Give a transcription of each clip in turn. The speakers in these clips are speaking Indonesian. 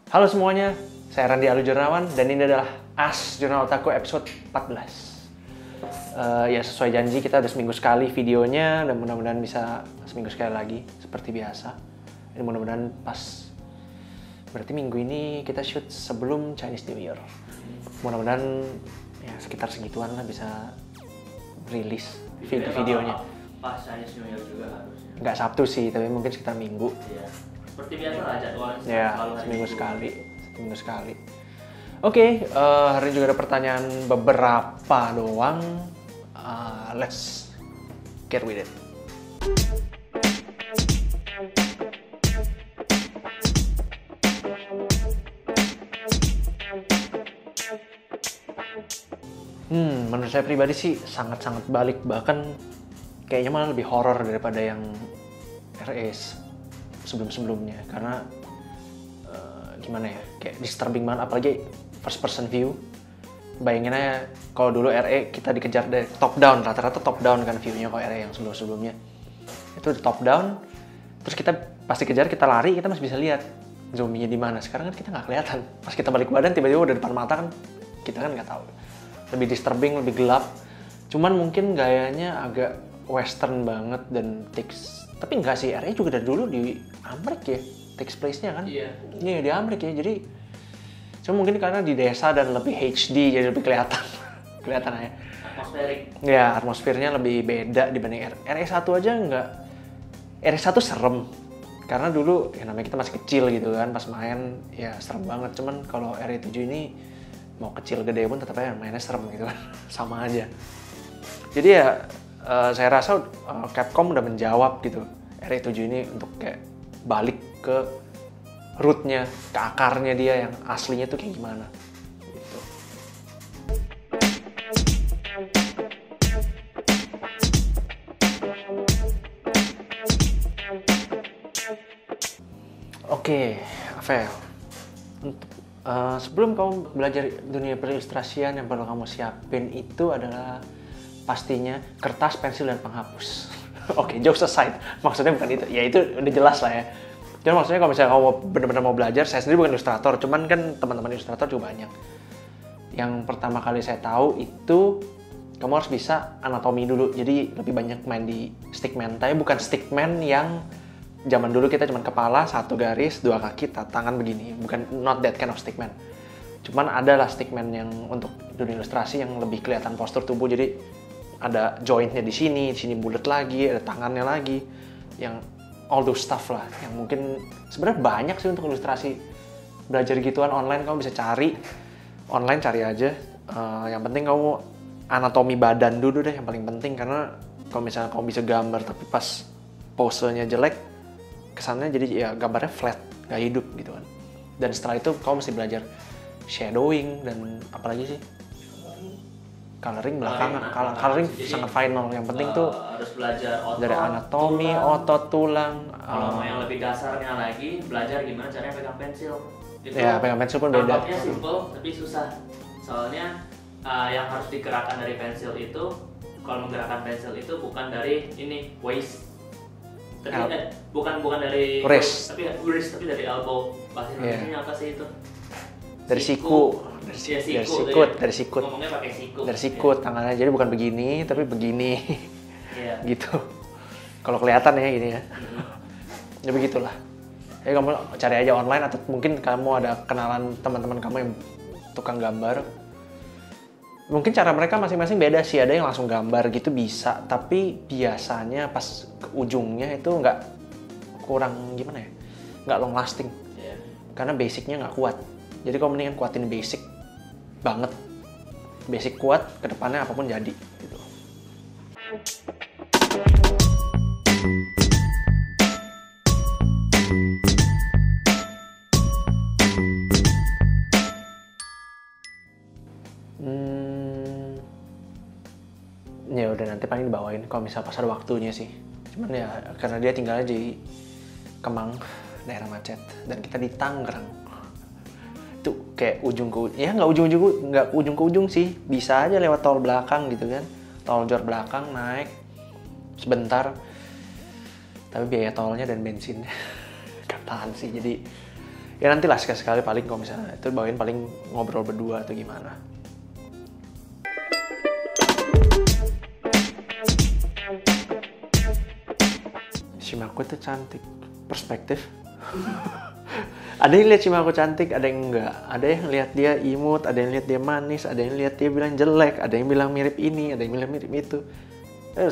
Halo semuanya, saya Randy Alujurnawan dan ini adalah As Jurnal Otaku episode 14. Ya sesuai janji kita udah seminggu sekali videonya dan mudah-mudahan bisa seminggu sekali lagi seperti biasa. Ini mudah-mudahan pas, berarti minggu ini kita shoot sebelum Chinese New Year. Mudah-mudahan ya sekitar segituan lah bisa rilis videonya. Pas Chinese New Year juga harusnya. Nggak Sabtu sih, tapi mungkin sekitar Minggu. Iya. Seperti biasa lah jadwalnya. Ya, seminggu sekali. Oke, hari ini juga ada pertanyaan beberapa doang. Let's get with it. Menurut saya pribadi sih sangat-sangat balik, bahkan kayaknya malah lebih horor daripada yang RS sebelum-sebelumnya, karena gimana ya, kayak disturbing banget, apalagi first person view. Bayangin aja kalau dulu RE kita dikejar dari top down, rata-rata top down kan view-nya, kalau RE yang sebelum-sebelumnya itu di top down, terus kita pasti kejar, kita lari, kita masih bisa lihat zoom-nya di mana. Sekarang kan kita nggak kelihatan, pas kita balik badan tiba-tiba udah depan mata kan, kita kan nggak tahu. Lebih disturbing, lebih gelap, cuman mungkin gayanya agak western banget dan tapi enggak sih, RE juga dari dulu di Amerika ya, takes place-nya kan? Iya, di Amerika ya, jadi cuma mungkin karena di desa dan lebih HD, jadi lebih kelihatan aja. Atmosferik. Ya, atmosfernya lebih beda dibanding RE1 aja enggak. RE1 serem, karena dulu ya namanya kita masih kecil gitu kan, pas main ya serem banget. Cuman kalau RE7 ini mau kecil gede pun tetap aja mainnya serem gitu kan, sama aja. Jadi ya saya rasa Capcom udah menjawab gitu RE7 ini untuk kayak balik ke rootnya, ke akarnya dia yang aslinya tuh kayak gimana gitu. Oke, Avel, untuk sebelum kamu belajar dunia perilustrasian, yang perlu kamu siapin itu adalah pastinya kertas, pensil, dan penghapus. Oke, jokes aside, maksudnya bukan itu. Ya itu udah jelas lah ya. Jadi maksudnya kalau misalnya kamu benar-benar mau belajar, saya sendiri bukan ilustrator, cuman kan teman-teman ilustrator juga banyak. Yang pertama kali saya tahu itu kamu harus bisa anatomi dulu. Jadi lebih banyak main di stickman. Tapi bukan stickman yang zaman dulu kita cuman kepala, satu garis, dua kaki, tangan begini. Bukan, not that kind of stickman. Cuman ada lah stickman yang untuk dunia ilustrasi yang lebih kelihatan postur tubuh. Jadi ada jointnya di sini bulat lagi, ada tangannya lagi, yang all those stuff lah, yang mungkin sebenarnya banyak sih untuk ilustrasi. Belajar gituan online kamu bisa cari, online cari aja. Yang penting kamu anatomi badan dulu deh, yang paling penting, karena kalau misalnya kamu bisa gambar tapi pas posenya jelek, kesannya jadi ya gambarnya flat, nggak hidup gitu kan. Dan setelah itu kamu mesti belajar shadowing dan apalagi sih, coloring belakangan. Coloring sangat final. Yang penting tuh harus belajar otot, dari anatomi, otot, tulang. Kalau mau yang lebih dasarnya lagi, belajar gimana caranya pegang pensil. Itu ya, pegang pensil pun beda. Tampaknya simple tapi susah. Soalnya yang harus digerakkan dari pensil itu, kalau menggerakkan pensil itu bukan dari ini waist, tapi bukan dari wrist, tapi wrist, tapi dari elbow. Bahasa Indonesia apa sih itu? Dari siku. Dari sikut. Ngomongnya pakai siku. Dari sikut tangannya, jadi bukan begini tapi begini. Iya. Gitu. Kalau kelihatan ya gini ya. Ya begitulah. Ya kamu cari aja online, atau mungkin kamu ada kenalan teman-teman kamu yang tukang gambar. Mungkin cara mereka masing-masing beda sih, ada yang langsung gambar gitu bisa, tapi biasanya pas ke ujungnya itu kurang gimana ya? Nggak long lasting. Yeah. Karena basicnya nggak kuat. Jadi kamu mendingan kuatin basic banget, basic kuat, kedepannya apapun jadi gitu. Ya udah, nanti paling dibawain kalau misalnya pas ada waktunya sih. Cuman ya karena dia tinggalnya di Kemang, daerah macet, dan kita di Tangerang. Itu kayak ujung ke ujung ke ujung sih, bisa aja lewat tol belakang gitu kan, tol jor belakang naik sebentar, tapi biaya tolnya dan bensinnya gak tahan sih. Jadi Ya nantilah sekali-sekali paling kalau misalnya itu bawain paling ngobrol berdua atau gimana. Shimaku tuh cantik, perspektif. Ada yang lihat Shimaku cantik, ada yang enggak. Ada yang lihat dia imut, ada yang lihat dia manis, ada yang lihat dia bilang jelek, ada yang bilang mirip ini, ada yang bilang mirip itu.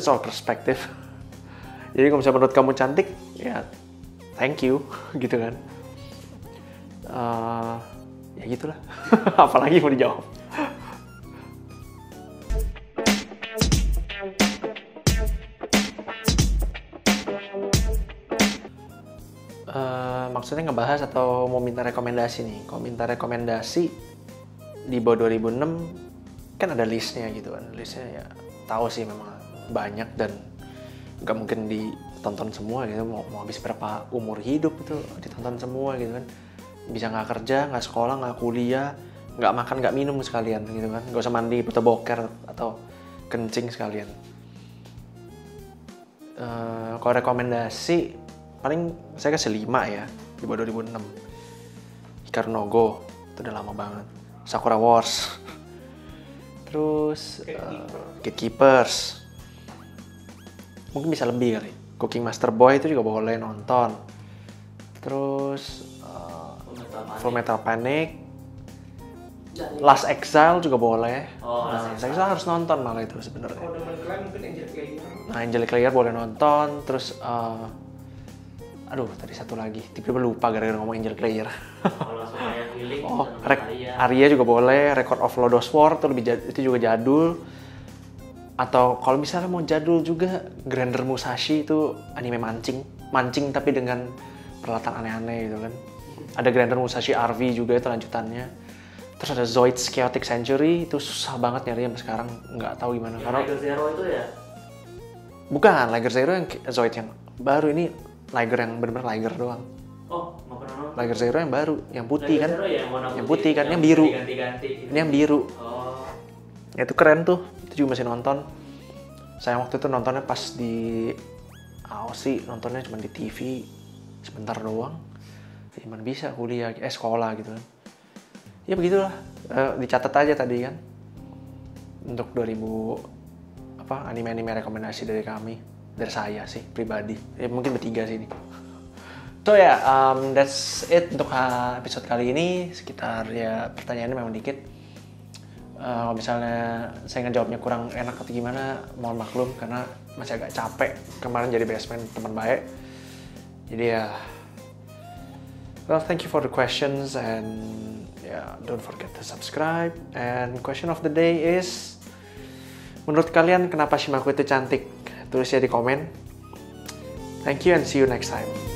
Soal perspektif. Jadi kalau misalnya menurut kamu cantik, ya thank you, gitu kan. Ya gitulah. Apalagi mau dijawab. Maksudnya ngebahas atau mau minta rekomendasi nih? Kalau minta rekomendasi di bawah 2006 kan ada listnya gitu kan. Listnya ya tahu sih memang banyak dan nggak mungkin ditonton semua gitu. Mau habis berapa umur hidup itu ditonton semua gitu kan. Bisa nggak kerja, nggak sekolah, nggak kuliah, nggak makan, nggak minum sekalian gitu kan. Nggak usah mandi, foto boker atau kencing sekalian. Kalau rekomendasi paling saya kasih 5 ya di bawah 2006. Hikaru no Go itu udah lama banget. Sakura Wars. Terus Gatekeepers. Mungkin bisa lebih kali. Cooking Master Boy itu juga boleh nonton. Terus Full Metal Panic. Last Exile juga boleh. Last Exile harus nonton malah itu sebenarnya. Kalau demen kalian mungkin Angelic Layer. Nah, Angelic Layer boleh nonton. Terus aduh, tadi satu lagi. Tiba-tiba lupa gara-gara ngomong Angelic Layer. Kalau Sumaya Healing, Arya juga boleh. Record of Lodoss War itu juga jadul. Atau kalau misalnya mau jadul juga, Grander Musashi itu anime mancing tapi dengan peralatan aneh-aneh gitu kan. Ada Grander Musashi RV juga itu lanjutannya. Terus ada Zoid's Chaotic Century, itu susah banget nyari sampai sekarang, nggak tahu gimana. Karena Liger Zero itu ya? Bukan, Liger Zero yang Zoid yang baru, ini Liger yang benar-benar Liger doang. Oh, nggak pernah nonton. Liger Zero yang baru, yang putih Liger kan? Zero ya, yang putih kan, yang biru. Ganti-ganti. Gitu. Ini yang biru. Oh. Ya, itu keren tuh, itu juga masih nonton. Saya waktu itu nontonnya pas di AOC, nontonnya cuma di TV sebentar doang. Gimana bisa kuliah, sekolah gitu kan. Ya begitulah, dicatat aja tadi kan. Untuk 2000 anime-anime rekomendasi dari kami, dari saya sih pribadi. Ya mungkin bertiga sih ini. So ya, that's it untuk episode kali ini. Sekitar ya pertanyaannya memang dikit. Kalau misalnya saya ngejawabnya kurang enak atau gimana, mohon maklum karena masih agak capek. Kemarin jadi best man teman baik. Jadi ya, well, thank you for the questions and don't forget to subscribe. And question of the day is, menurut kalian kenapa Shimaku itu cantik? Tulis ya di komen. Thank you and see you next time.